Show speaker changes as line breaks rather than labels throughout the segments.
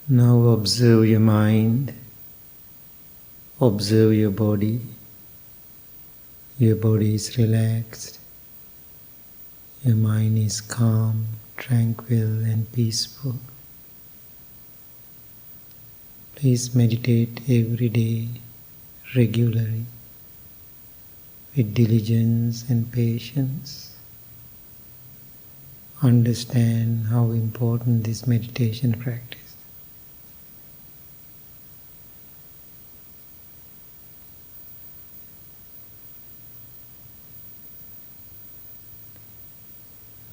Now observe your mind, observe your body. Your body is relaxed, your mind is calm, tranquil and peaceful. Please meditate every day, regularly, with diligence and patience. Understand how important this meditation practice.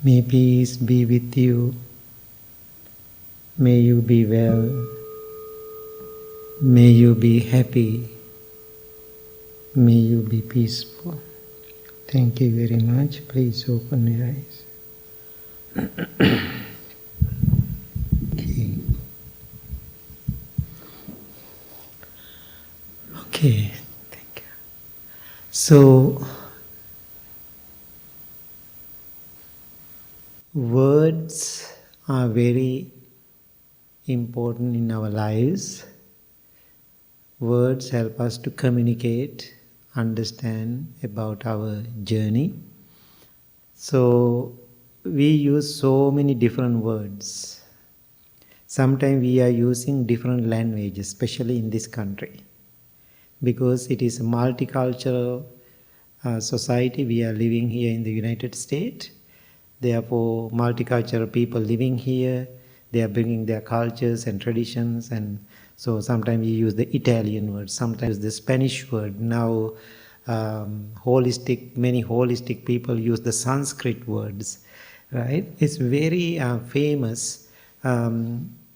May peace be with you. May you be well. May you be happy. May you be peaceful. Thank you very much. Please open your eyes. Okay, thank you. So, words are very important in our lives. Words help us to communicate, understand about our journey. So, we use so many different words. Sometimes we are using different languages, especially in this country. Because it is a multicultural society, we are living here in the United States. Therefore, multicultural people living here, they are bringing their cultures and traditions, and so sometimes we use the Italian word, sometimes the Spanish word. Now, many holistic people use the Sanskrit words, right? It's very famous.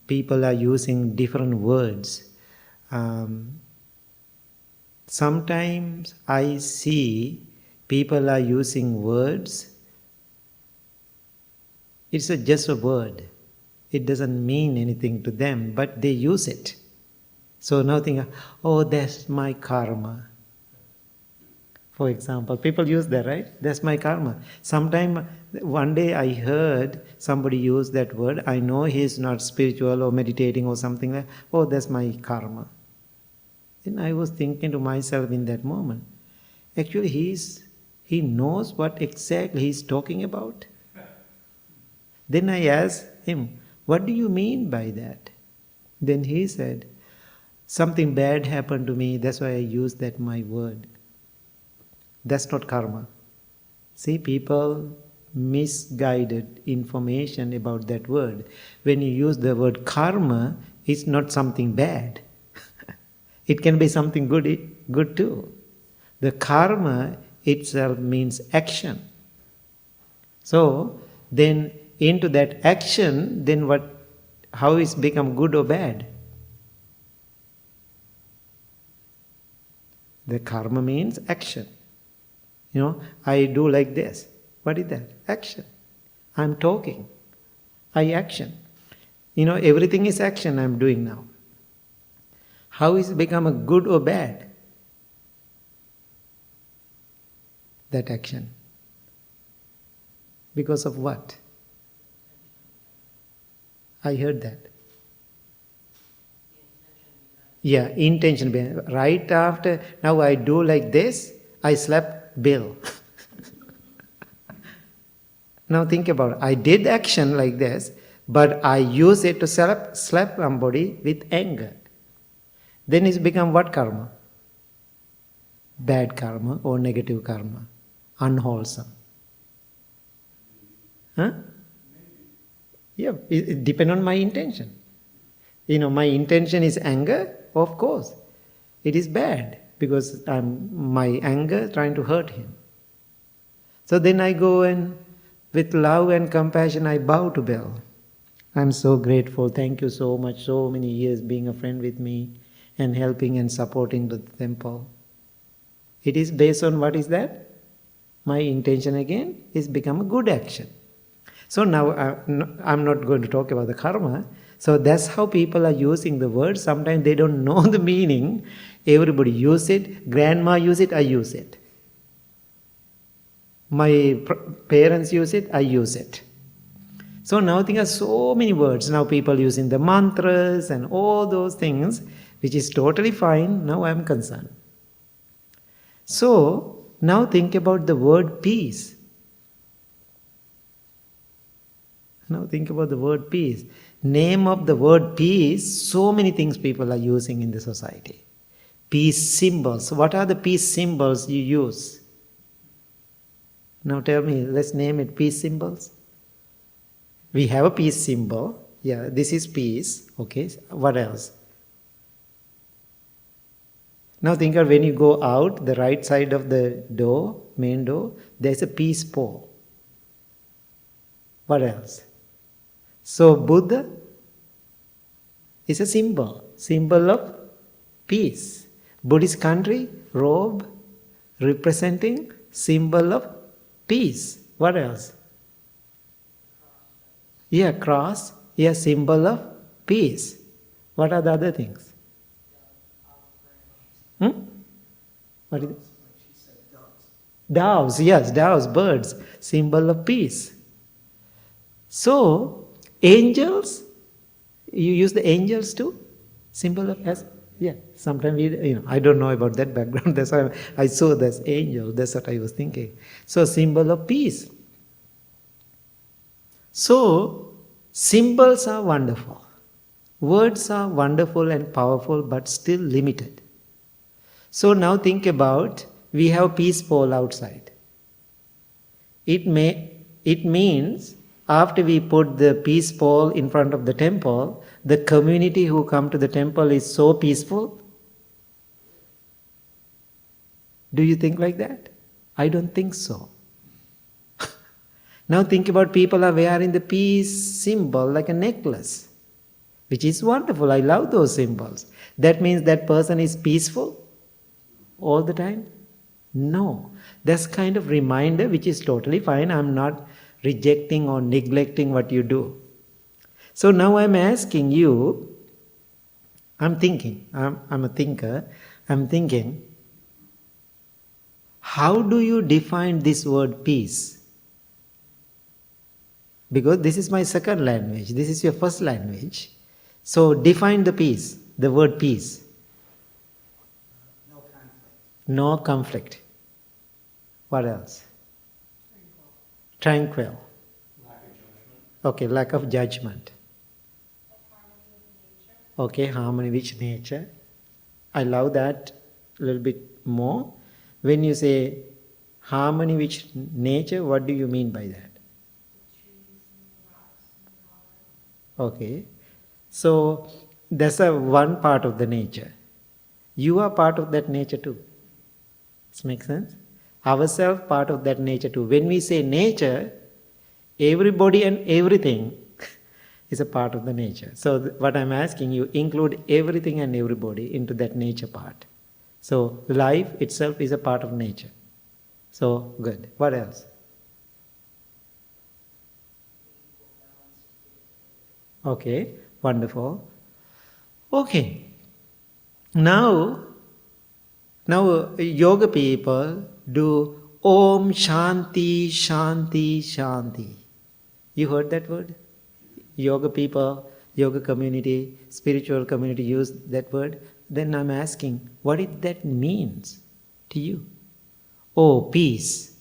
People are using different words. Sometimes I see people are using words. It's just a word. It doesn't mean anything to them, but they use it. So now think, oh, that's my karma. For example, people use that, right? That's my karma. Sometime, one day I heard somebody use that word. I know he's not spiritual or meditating or something like, oh, that's my karma. Then I was thinking to myself in that moment, actually he knows what exactly he's talking about. Then I asked him, what do you mean by that? Then he said, something bad happened to me, that's why I used that my word. That's not karma. See, people misguided information about that word. When you use the word karma, it's not something bad. It can be something good too. The karma itself means action. So, then into that action, then how it's become good or bad? The karma means action. I do like this. What is that? Action. I'm talking. I action. Everything is action I'm doing now. How is it become a good or bad? That action. Because of what? I heard that. Yeah, intention. Right after, now I do like this, I slap Bill. Now think about it. I did action like this, but I use it to slap somebody with anger. Then it's become what karma? Bad karma or negative karma. Unwholesome. Huh? Yeah, it depends on my intention. My intention is anger, of course. It is bad because my anger trying to hurt him. So then I go and with love and compassion I bow to Bill. I'm so grateful. Thank you so much. So many years being a friend with me and helping and supporting the temple. It is based on what is that? My intention again is become a good action. So now I'm not going to talk about the karma. So that's how people are using the word. Sometimes they don't know the meaning. Everybody use it. Grandma use it, I use it. My parents use it, I use it. So now think of so many words. Now people using the mantras and all those things, which is totally fine. Now I am concerned. So now think about the word peace. Now think about the word peace. Name of the word peace, so many things people are using in the society. Peace symbols. What are the peace symbols you use? Now tell me, let's name it peace symbols. We have a peace symbol. Yeah, this is peace. Okay, what else? Now think of when you go out, the right side of the door, main door, there's a peace pole. What else? So Buddha is a symbol of peace. Buddhist country, robe, representing symbol of peace. What else? Yeah, cross, yeah, symbol of peace. What are the other things? What is it? Doves, yes, doves, birds, symbol of peace. So, angels, you use the angels too? Symbol of, yes, yeah. Sometimes I don't know about that background. That's why I saw this angel. That's what I was thinking. So, symbol of peace. So, symbols are wonderful. Words are wonderful and powerful, but still limited. So now think about, we have peace pole outside. It means after we put the peace pole in front of the temple, the community who come to the temple is so peaceful. Do you think like that? I don't think so. Now think about people are wearing the peace symbol like a necklace, which is wonderful. I love those symbols. That means that person is peaceful all the time? No. That's kind of reminder which is totally fine. I'm not rejecting or neglecting what you do. So now I'm asking you, I'm thinking, I'm a thinker, I'm thinking, how do you define this word peace? Because this is my second language, this is your first language. So define the peace, the word peace. No conflict. What else? Tranquil.
Lack of judgment.
Okay, lack of judgment. Okay, harmony with nature. I love that a little bit more. When you say harmony with nature, what do you mean by that? Okay, so that's one part of the nature. You are part of that nature too. Does it make sense? Ourselves part of that nature too. When we say nature, everybody and everything is a part of the nature. So what I'm asking you, include everything and everybody into that nature part. So life itself is a part of nature. So good. What else? Okay, wonderful. Okay. Now yoga people do Om Shanti Shanti Shanti. You heard that word? Yoga people, yoga community, spiritual community use that word. Then I'm asking, what it that means to you? Oh, peace.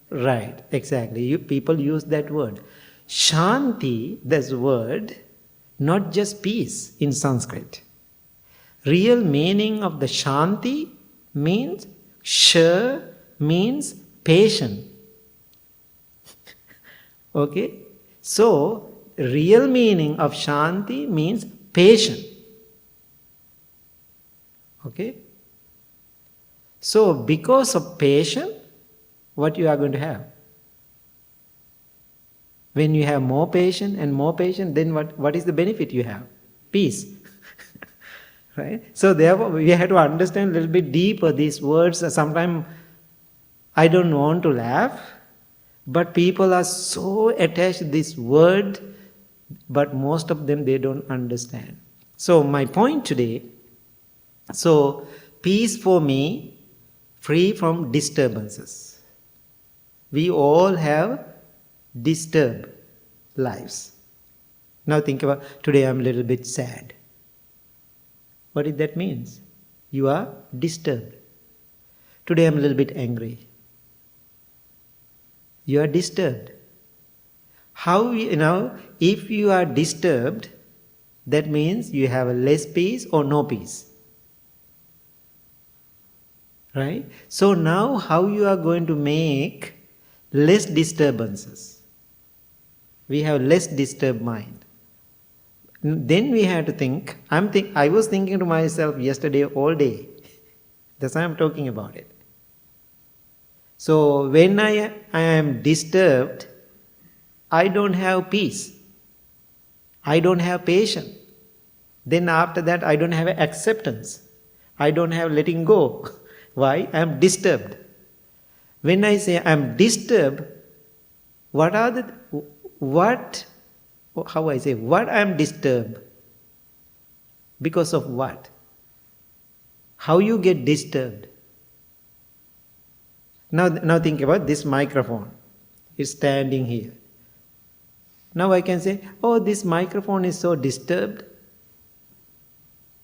Right, exactly. People use that word. Shanti, this word, not just peace in Sanskrit. Real meaning of the Shanti means means patient. Okay? So, real meaning of Shanti means patient. Okay? So, because of patience, what you are going to have? When you have more patience, then what is the benefit you have? Peace. Right? So therefore, we have to understand a little bit deeper these words. Sometimes I don't want to laugh, but people are so attached to this word, but most of them, they don't understand. So my point today, so peace for me, free from disturbances. We all have disturbed lives. Now think about, today I'm a little bit sad. What did that mean? You are disturbed. Today I'm a little bit angry. You are disturbed. How, if you are disturbed, that means you have a less peace or no peace. Right? So now how you are going to make less disturbances? We have less disturbed mind. Then we have to think. I was thinking to myself yesterday all day. That's why I'm talking about it. So when I am disturbed, I don't have peace. I don't have patience. Then after that, I don't have acceptance. I don't have letting go. Why? I am disturbed. When I say I am disturbed, what I am disturbed? Because of what? How you get disturbed? Now think about this microphone. It's standing here. Now I can say, oh, this microphone is so disturbed.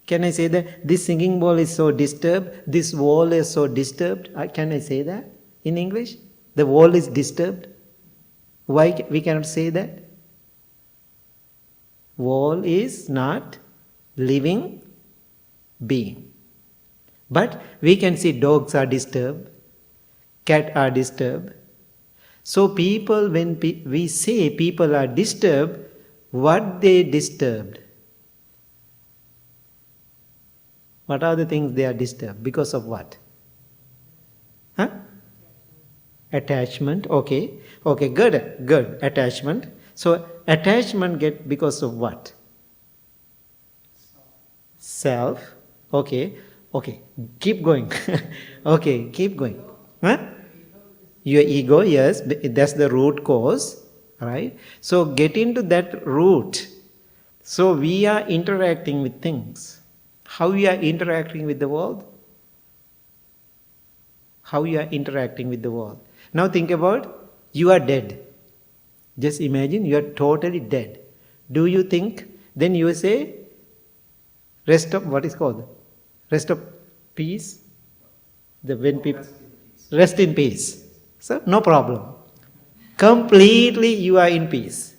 Can I say that this singing bowl is so disturbed? This wall is so disturbed? Can I say that in English? The wall is disturbed. Why we cannot say that? Wall is not living being. But we can see dogs are disturbed, cats are disturbed. So people, when we say people are disturbed, what they disturbed? What are the things they are disturbed? Because of what? Attachment, okay. Okay, good. Attachment. So attachment get because of what? Self. Okay. Keep going. Okay, keep going. Your ego, yes, that's the root cause, right? So get into that root. So we are interacting with things. How we are interacting with the world? How you are interacting with the world. Now think about, you are dead. Just imagine you are totally dead. Do you think, then you say, rest of peace? When people rest in peace. So no problem. Completely you are in peace.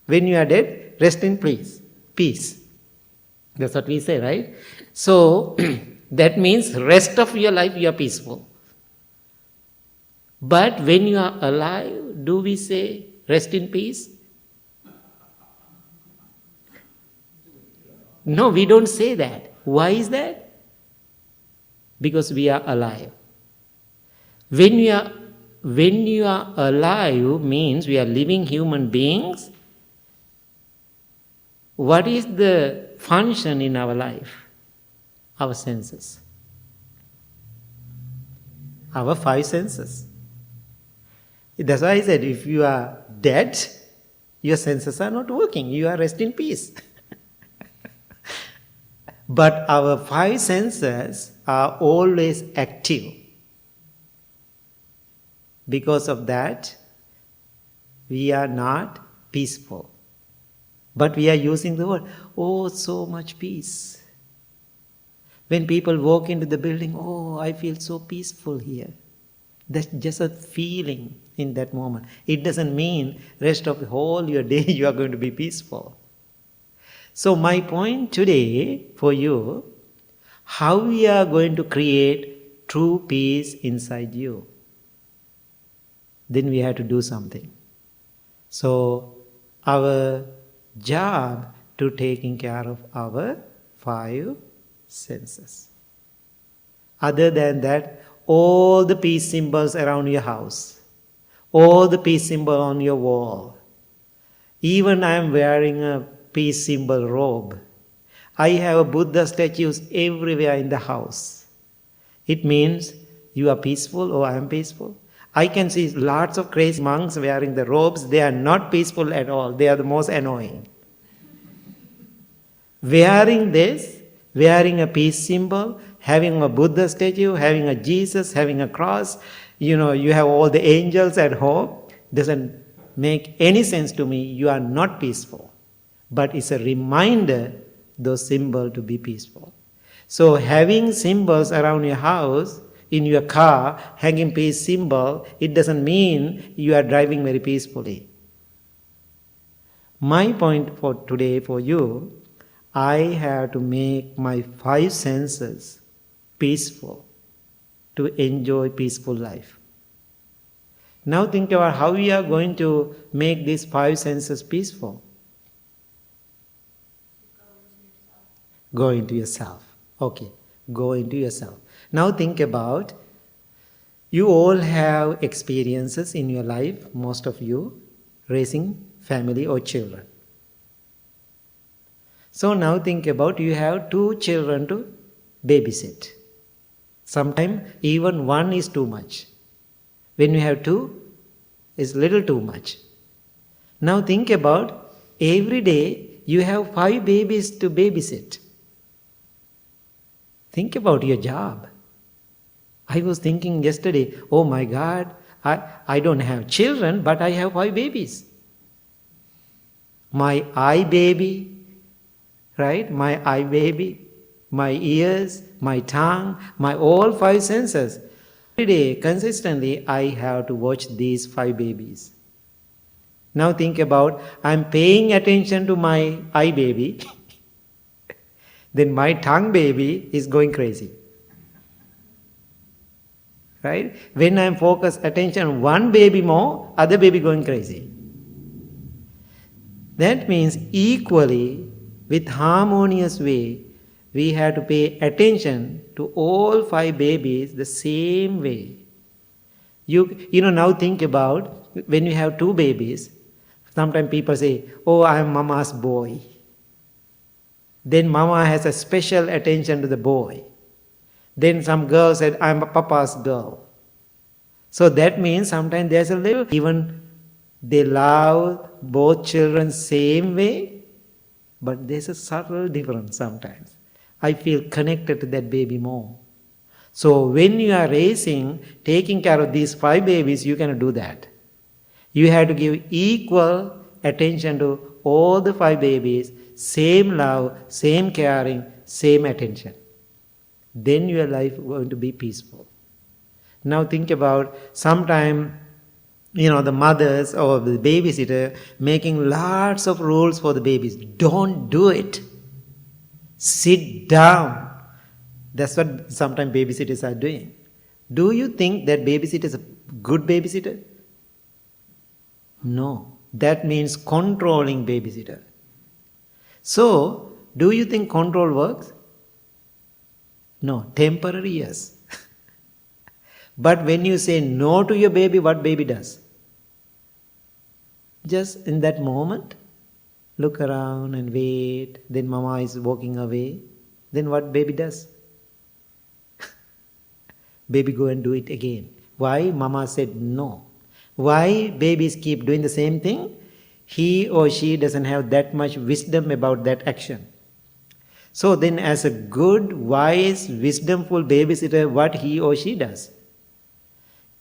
When you are dead, rest in peace. Peace. That's what we say, right? So that means rest of your life you are peaceful. But when you are alive, do we say rest in peace? No, we don't say that. Why is that? Because we are alive. When you are alive means we are living human beings. What is the function in our life? Our senses. Our 5 senses. That's why I said, if you are dead, your senses are not working. You are rest in peace. But our 5 senses are always active. Because of that, we are not peaceful. But we are using the word, oh, so much peace. When people walk into the building, oh, I feel so peaceful here. That's just a feeling in that moment. It doesn't mean rest of the whole your day you are going to be peaceful. So my point today for you, how we are going to create true peace inside you. Then we have to do something. So our job to taking care of our 5 senses. Other than that, all the peace symbols around your house, all the peace symbol on your wall. Even I am wearing a peace symbol robe. I have Buddha statues everywhere in the house. It means you are peaceful or I am peaceful. I can see lots of crazy monks wearing the robes. They are not peaceful at all. They are the most annoying. Wearing this, wearing a peace symbol, having a Buddha statue, having a Jesus, having a cross, You have all the angels at home. Doesn't make any sense to me. You are not peaceful. But it's a reminder, those symbols, to be peaceful. So having symbols around your house, in your car, hanging peace symbol, it doesn't mean you are driving very peacefully. My point for today for you, I have to make my 5 senses peaceful to enjoy peaceful life. Now think about how we are going to make these 5 senses peaceful. Go into yourself. Okay, go into yourself. Now think about, you all have experiences in your life, most of you, raising family or children. So now think about, you have 2 children to babysit. Sometimes even 1 is too much. When you have 2, it's little too much. Now think about, every day you have 5 babies to babysit. Think about your job. I was thinking yesterday, oh my God, I don't have children, but I have 5 babies. My eye baby, right? My eye baby, my ears, my tongue, my all 5 senses. Every day, consistently, I have to watch these 5 babies. Now think about, I'm paying attention to my eye baby, then my tongue baby is going crazy. Right? When I'm focused attention on one baby more, other baby going crazy. That means equally, with harmonious way, we have to pay attention to all 5 babies the same way. You now think about, when you have 2 babies, sometimes people say, oh, I am mama's boy. Then mama has a special attention to the boy. Then some girl said, I'm a papa's girl. So that means sometimes there's a little, even they love both children same way, but there's a subtle difference sometimes. I feel connected to that baby more. So when you are raising, taking care of these 5 babies, you cannot do that. You have to give equal attention to all the 5 babies, same love, same caring, same attention. Then your life is going to be peaceful. Now think about, sometime, the mothers or the babysitter making lots of rules for the babies. Don't do it. Sit down. That's what sometimes babysitters are doing. Do you think that babysitter is a good babysitter? No. That means controlling babysitter. So, do you think control works? No. Temporary, yes. But when you say no to your baby, what baby does? Just in that moment, look around and wait. Then mama is walking away. Then what baby does? Baby go and do it again. Why? Mama said no. Why babies keep doing the same thing? He or she doesn't have that much wisdom about that action. So then as a good, wise, wisdomful babysitter, what he or she does?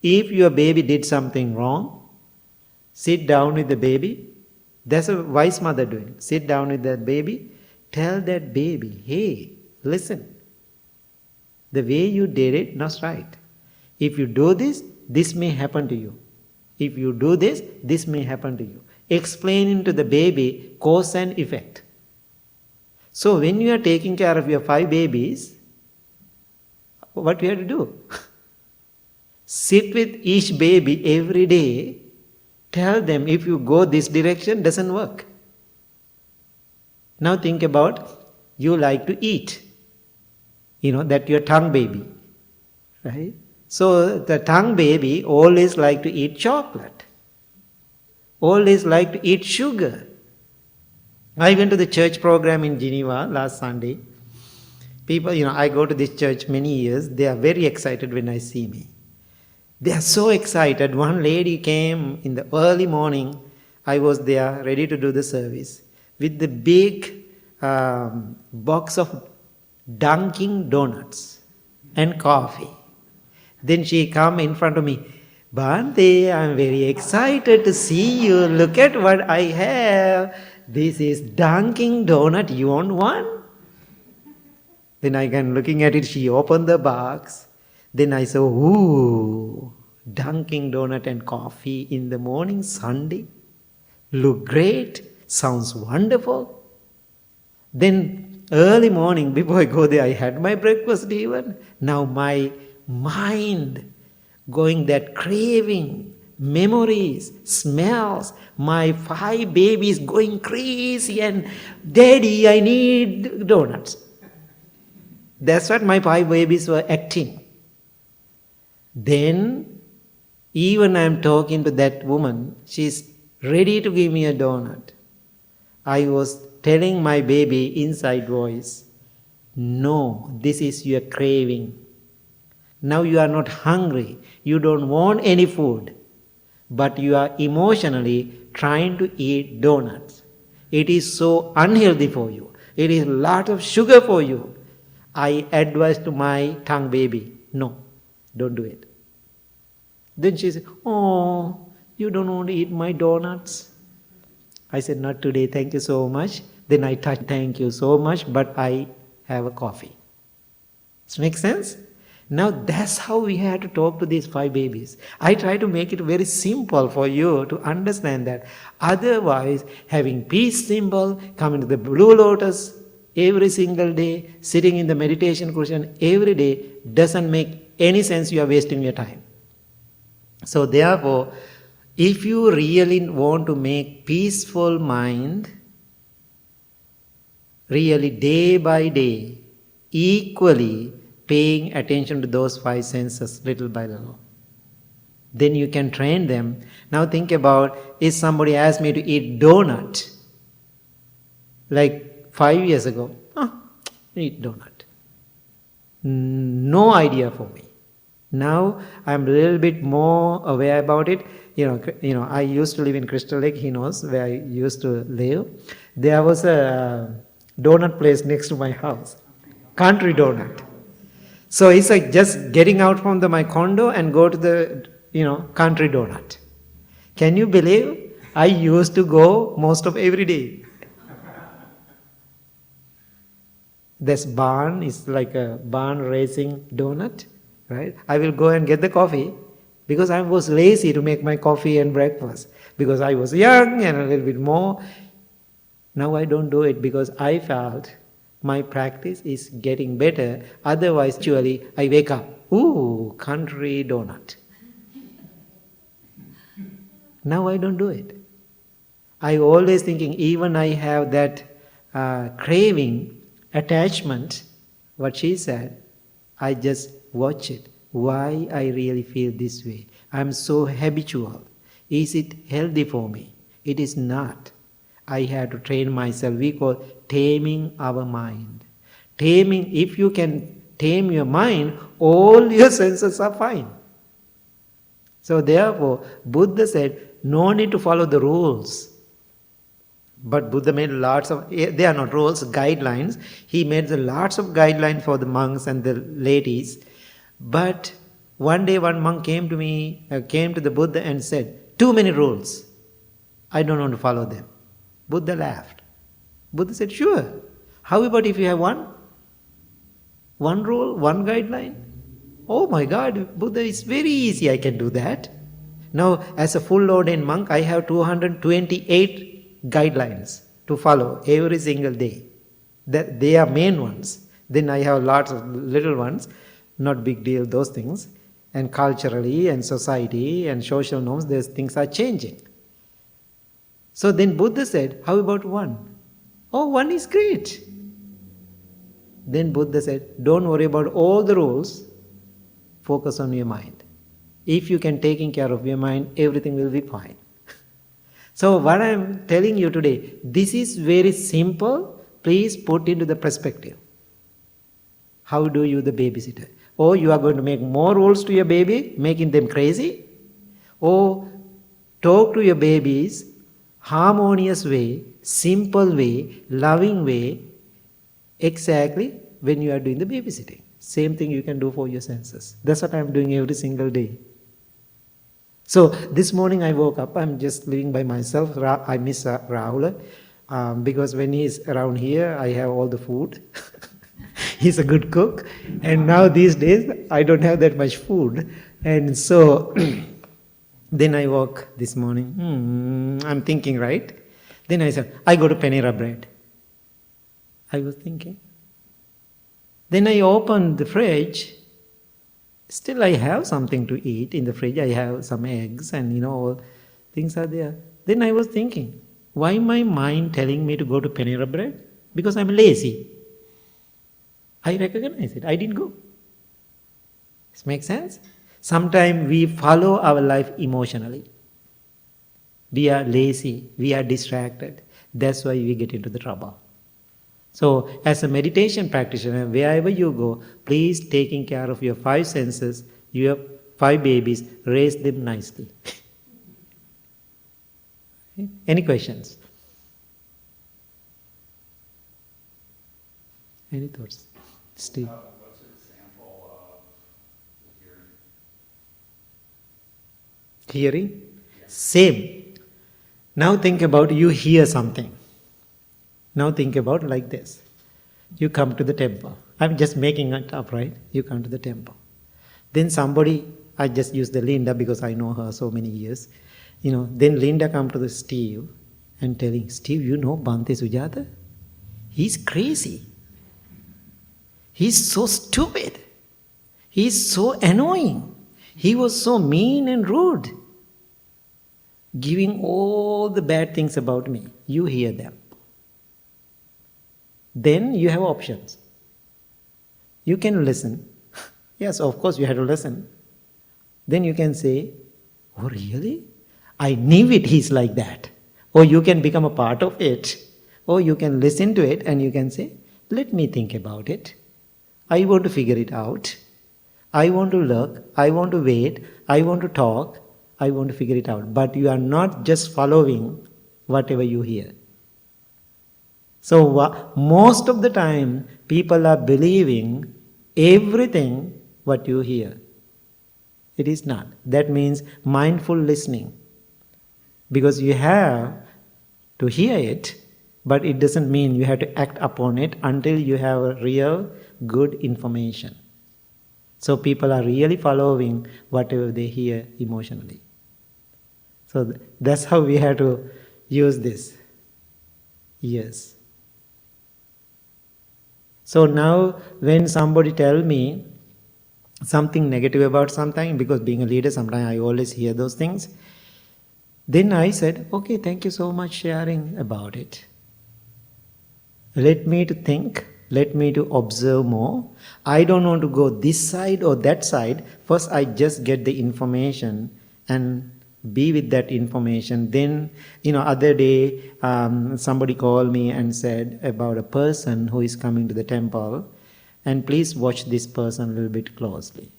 If your baby did something wrong, sit down with the baby. That's a wise mother doing. Sit down with that baby. Tell that baby, hey, listen. The way you did it, not right. If you do this, this may happen to you. If you do this, this may happen to you. Explaining to the baby cause and effect. So when you are taking care of your 5 babies, what you have to do? Sit with each baby every day. Tell them, if you go this direction, doesn't work. Now think about, you like to eat. That your tongue baby. Right? So the tongue baby always like to eat chocolate. Always like to eat sugar. I went to the church program in Geneva last Sunday. People, I go to this church many years. They are very excited when I see me. They are so excited. One lady came in the early morning. I was there ready to do the service with the big box of Dunkin' Donuts and coffee. Then she come in front of me. Bhante, I'm very excited to see you. Look at what I have. This is Dunkin' Donut. You want one? Then I can looking at it. She opened the box. Then I saw, ooh, Dunkin' Donut and coffee in the morning, Sunday. Look great. Sounds wonderful. Then early morning, before I go there, I had my breakfast even. Now my mind going that craving, memories, smells. My 5 babies going crazy and Daddy, I need donuts. That's what my 5 babies were acting. Then, even I'm talking to that woman, she's ready to give me a donut. I was telling my baby inside voice, no, this is your craving. Now you are not hungry, you don't want any food, but you are emotionally trying to eat donuts. It is so unhealthy for you. It is a lot of sugar for you. I advise to my tongue baby, no, don't do it. Then she said, oh, you don't want to eat my donuts? I said, not today, thank you so much. Then I touched, thank you so much, but I have a coffee. Does it make sense? Now that's how we had to talk to these 5 babies. I try to make it very simple for you to understand that. Otherwise, having peace symbol, coming to the Blue Lotus every single day, sitting in the meditation cushion every day, doesn't make any sense. You are wasting your time. So therefore, if you really want to make peaceful mind, really day by day, equally paying attention to those 5 senses little by little, then you can train them. Now think about, if somebody asked me to eat donut, like 5 years ago, eat donut. No idea for me. Now I'm a little bit more aware about it. You know, I used to live in Crystal Lake. He knows where I used to live. There was a donut place next to my house, Country Donut. So it's like just getting out from my condo and go to the, Country Donut. Can you believe? I used to go most of every day. This barn is like a barn raising donut, right? I will go and get the coffee because I was lazy to make my coffee and breakfast because I was young and a little bit more. Now I don't do it because I felt my practice is getting better. Otherwise, actually, I wake up, ooh, Country Donut. Now I don't do it. I always thinking, even I have that craving, attachment, what she said, I just watch it. Why I really feel this way? I'm so habitual. Is it healthy for me? It is not. I have to train myself. We call taming our mind. Taming, if you can tame your mind, all your senses are fine. So therefore, Buddha said, no need to follow the rules. But Buddha made lots of, they are not rules, guidelines. He made lots of guidelines for the monks and the ladies. But one day one monk came to the Buddha and said, too many rules. I don't want to follow them. Buddha laughed. Buddha said, sure. How about if you have one? One rule, one guideline? Oh my God, Buddha, is very easy, I can do that. Now, as a full ordained monk, I have 228 guidelines to follow every single day. They are main ones. Then I have lots of little ones, not big deal, those things. And culturally and society and social norms, those things are changing. So then Buddha said, how about one? Oh, one is great. Then Buddha said, don't worry about all the rules, focus on your mind. If you can take care of your mind, everything will be fine. So what I am telling you today, this is very simple. Please put into the perspective. How do you, the babysitter? Or you are going to make more rules to your baby, making them crazy? Or talk to your babies, harmonious way, simple way, loving way, exactly when you are doing the babysitting. Same thing you can do for your senses. That's what I'm doing every single day. So this morning I woke up, I'm just living by myself. I miss Rahul because when he's around here, I have all the food. He's a good cook. And now these days, I don't have that much food. And so then I woke this morning, I'm thinking, right? Then I said, I go to Panera Bread. I was thinking. Then I opened the fridge. Still I have something to eat in the fridge. I have some eggs and all things are there. Then I was thinking, why my mind telling me to go to Panera Bread? Because I'm lazy. I recognize it. I didn't go. This makes sense? Sometimes we follow our life emotionally. We are lazy. We are distracted. That's why we get into the trouble. So, as a meditation practitioner, wherever you go, please taking care of your 5 senses, your 5 babies, raise them nicely. Any questions? Any thoughts? Steve?
What's an example of the hearing?
Hearing? Same. Now think about you hear something. Now think about like this. You come to the temple. I'm just making it up, right? You come to the temple. Then somebody, I just use the Linda because I know her so many years. Then Linda come to the Steve and telling, Steve, you know Bhante Sujatha? He's crazy. He's so stupid. He's so annoying. He was so mean and rude. Giving all the bad things about me. You hear them. Then you have options. You can listen. Yes, of course you have to listen. Then you can say, oh really? I knew it, he's like that. Or you can become a part of it. Or you can listen to it and you can say, let me think about it. I want to figure it out. I want to look. I want to wait. I want to talk. I want to figure it out. But you are not just following whatever you hear. So most of the time, people are believing everything what you hear. It is not. That means mindful listening. Because you have to hear it, but it doesn't mean you have to act upon it until you have a real good information. So people are really following whatever they hear emotionally. So that's how we have to use this. Yes. So now when somebody tell me something negative about something, because being a leader sometimes I always hear those things, then I said, okay, thank you so much sharing about it. Let me to think, let me to observe more. I don't want to go this side or that side. First I just get the information and be with that information. Then, other day, somebody called me and said about a person who is coming to the temple, and please watch this person a little bit closely.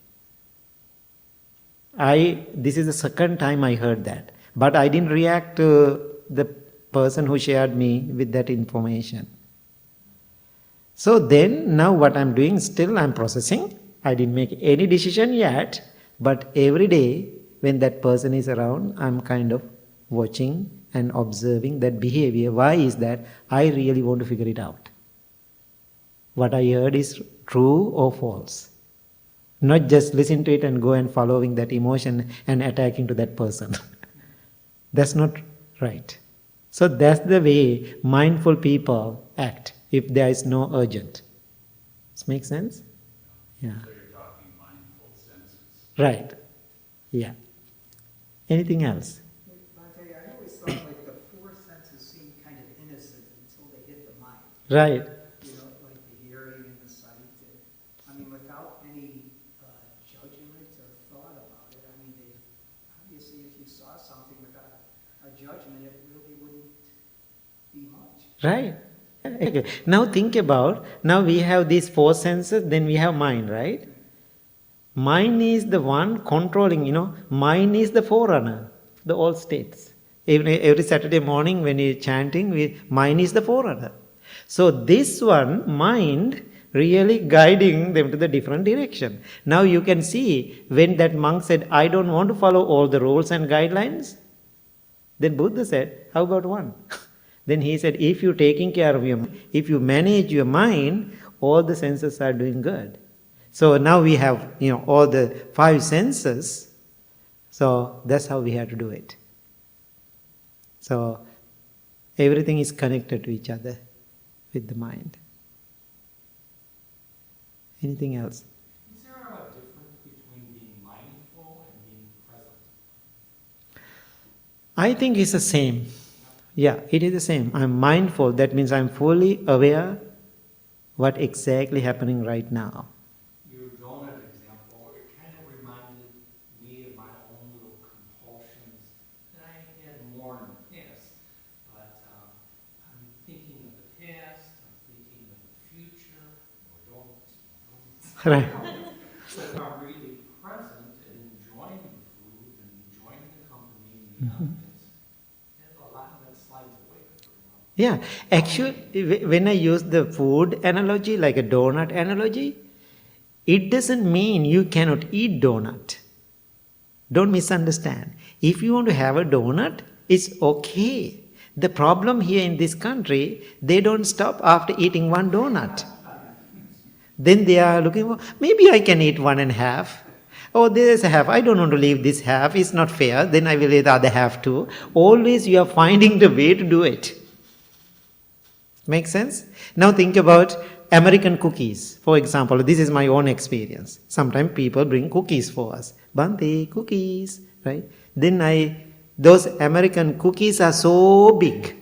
This is the second time I heard that, but I didn't react to the person who shared me with that information. So then, now what I'm doing, still I'm processing. I didn't make any decision yet, but every day, when that person is around, I'm kind of watching and observing that behavior. Why is that? I really want to figure it out. What I heard is true or false. Not just listen to it and go and following that emotion and attacking to that person. That's not right. So that's the way mindful people act if there is no urgent. Does make sense? Yeah.
So you're talking mindful senses.
Right. Yeah. Anything else?
Bhante, I always thought like the 4 senses seemed kind of innocent until they hit the mind.
Right.
Like the hearing and the sight. Without any judgment or thought about it. Obviously, if you saw something without a judgment, it really wouldn't be much.
Right. Okay. Now think about, now we have these 4 senses, then we have mind, right? Mind is the one controlling, mind is the forerunner, the all states. Every Saturday morning when you're chanting, mind is the forerunner. So this one, mind, really guiding them to the different direction. Now you can see when that monk said, I don't want to follow all the rules and guidelines, then Buddha said, how about one? Then he said, if you're taking care of your mind, if you manage your mind, all the senses are doing good. So now we have, all the 5 senses. So that's how we have to do it. So everything is connected to each other with the mind. Anything else?
Is there a difference between being mindful and being present?
I think it's the same. Yeah, it is the same. I'm mindful. That means I'm fully aware what exactly happening right now.
Your donut example, it kind of reminded me of my own little compulsions that I had more in the past. But I'm thinking of the past, I'm thinking of the future, or don't.
Right.
So if I'm really present and enjoying the food and enjoying the company and the ambience, a lot of that slides away after a while.
Yeah, actually, when I use the food analogy, like a donut analogy, it doesn't mean you cannot eat donut. Don't misunderstand. If you want to have a donut, it's okay. The problem here in this country, they don't stop after eating one donut. Then they are looking for, maybe I can eat 1.5. Oh, there's a half. I don't want to leave this half. It's not fair. Then I will eat the other half too. Always you are finding the way to do it. Make sense? Now think about American cookies. For example, this is my own experience. Sometimes people bring cookies for us. Bhante, cookies, right? Then those American cookies are so big.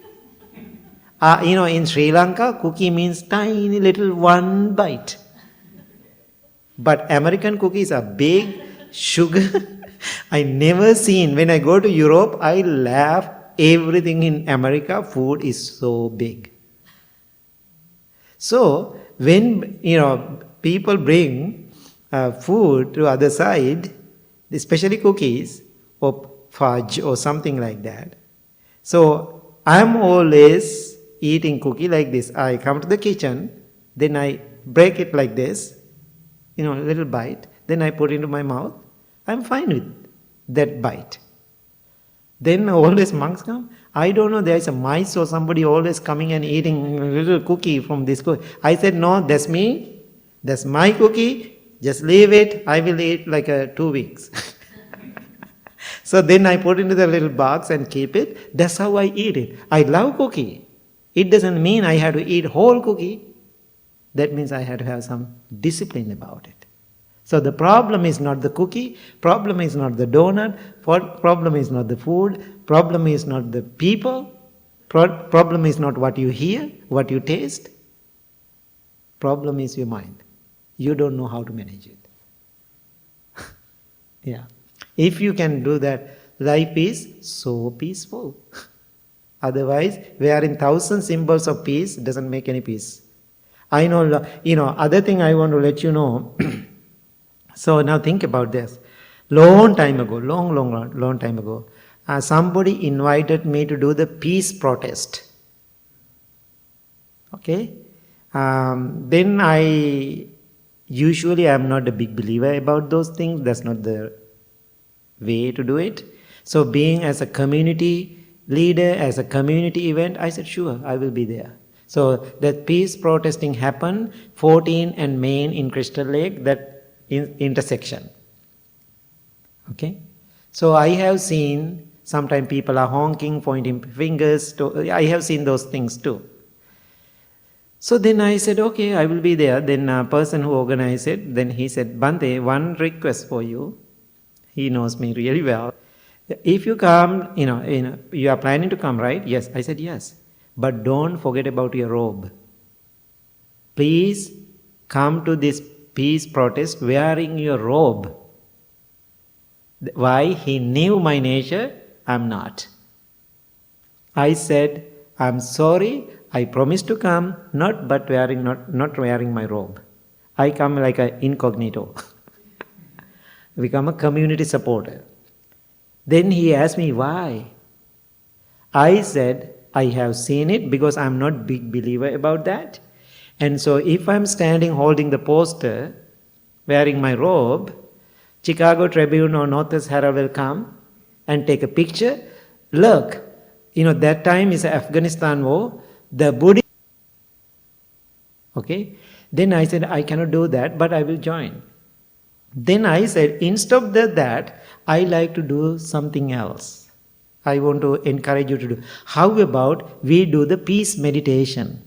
In Sri Lanka, cookie means tiny little one bite. But American cookies are big, sugar. I never seen, when I go to Europe, I laugh. Everything in America, food is so big. So, when, people bring food to other side, especially cookies or fudge or something like that. So, I'm always eating cookie like this. I come to the kitchen, then I break it like this, a little bite, then I put it into my mouth. I'm fine with that bite. Then always monks come. I don't know, there is a mice or somebody always coming and eating a little cookie from this cookie. I said, no, that's me. That's my cookie. Just leave it. I will eat like 2 weeks. So then I put into the little box and keep it. That's how I eat it. I love cookie. It doesn't mean I have to eat whole cookie. That means I have to have some discipline about it. So the problem is not the cookie, problem is not the donut, problem is not the food, problem is not the people, problem is not what you hear, what you taste. Problem is your mind. You don't know how to manage it. Yeah. If you can do that, life is so peaceful. Otherwise, wearing 1,000 symbols of peace doesn't make any peace. I know, other thing I want to let you know. So now think about this. Long time ago, long time ago, somebody invited me to do the peace protest. Okay? Then usually I'm not a big believer about those things. That's not the way to do it. So being as a community leader, as a community event, I said, sure, I will be there. So that peace protesting happened, 14 and Main in Crystal Lake, that intersection. Okay? So I have seen, sometimes people are honking, pointing fingers. I have seen those things too. So then I said, okay, I will be there. Then a person who organized it, then he said, Bhante, one request for you. He knows me really well. If you come, you are planning to come, right? Yes. I said, yes. But don't forget about your robe. Please come to this peace protest wearing your robe. Why? He knew my nature, I'm not. I said, I'm sorry, I promised to come, not wearing my robe. I come like an incognito. Become a community supporter. Then he asked me why. I said, I have seen it because I'm not big believer about that. And so if I'm standing holding the poster, wearing my robe, Chicago Tribune or Northwest Herald will come and take a picture. Look, that time is Afghanistan war, the Buddhist. Okay? Then I said, I cannot do that, but I will join. Then I said, instead of that, I like to do something else. I want to encourage you to do. How about we do the peace meditation?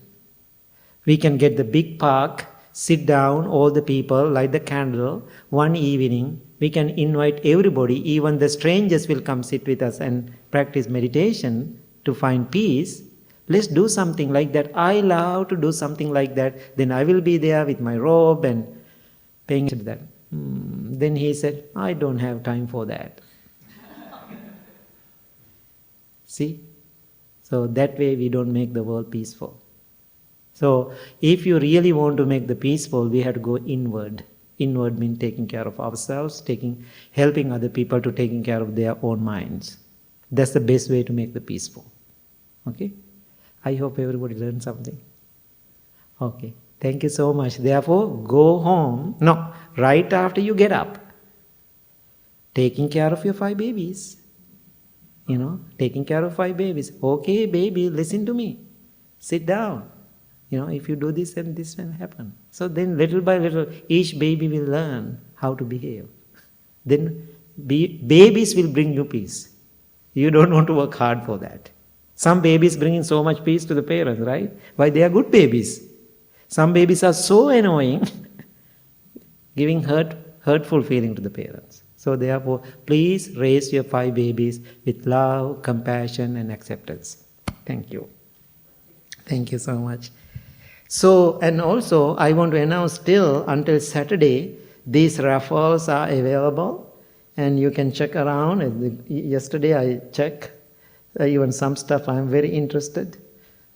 We can get the big park, sit down, all the people, light the candle, one evening. We can invite everybody, even the strangers will come sit with us and practice meditation to find peace. Let's do something like that. I love to do something like that. Then I will be there with my robe and paying attention to that. Then he said, I don't have time for that. See? So that way we don't make the world peaceful. So if you really want to make the peaceful, we have to go inward. Inward means taking care of ourselves, helping other people to taking care of their own minds. That's the best way to make the peaceful. Okay? I hope everybody learned something. Okay. Thank you so much. Therefore, go home. No, right after you get up. Taking care of your 5 babies. Taking care of 5 babies. Okay, baby, listen to me. Sit down. If you do this and this will happen. So then little by little, each baby will learn how to behave. Then babies will bring you peace. You don't want to work hard for that. Some babies bringing so much peace to the parents, right? Why? They are good babies. Some babies are so annoying, giving hurtful feeling to the parents. So therefore, please raise your 5 babies with love, compassion and acceptance. Thank you. Thank you so much. So, and also I want to announce still until Saturday, these raffles are available and you can check around. Yesterday I checked even some stuff I'm very interested.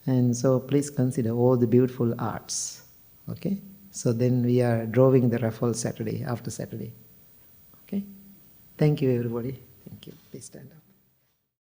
And so please consider all the beautiful arts. Okay? So then we are drawing the raffle after Saturday. Okay? Thank you everybody. Thank you. Please stand up.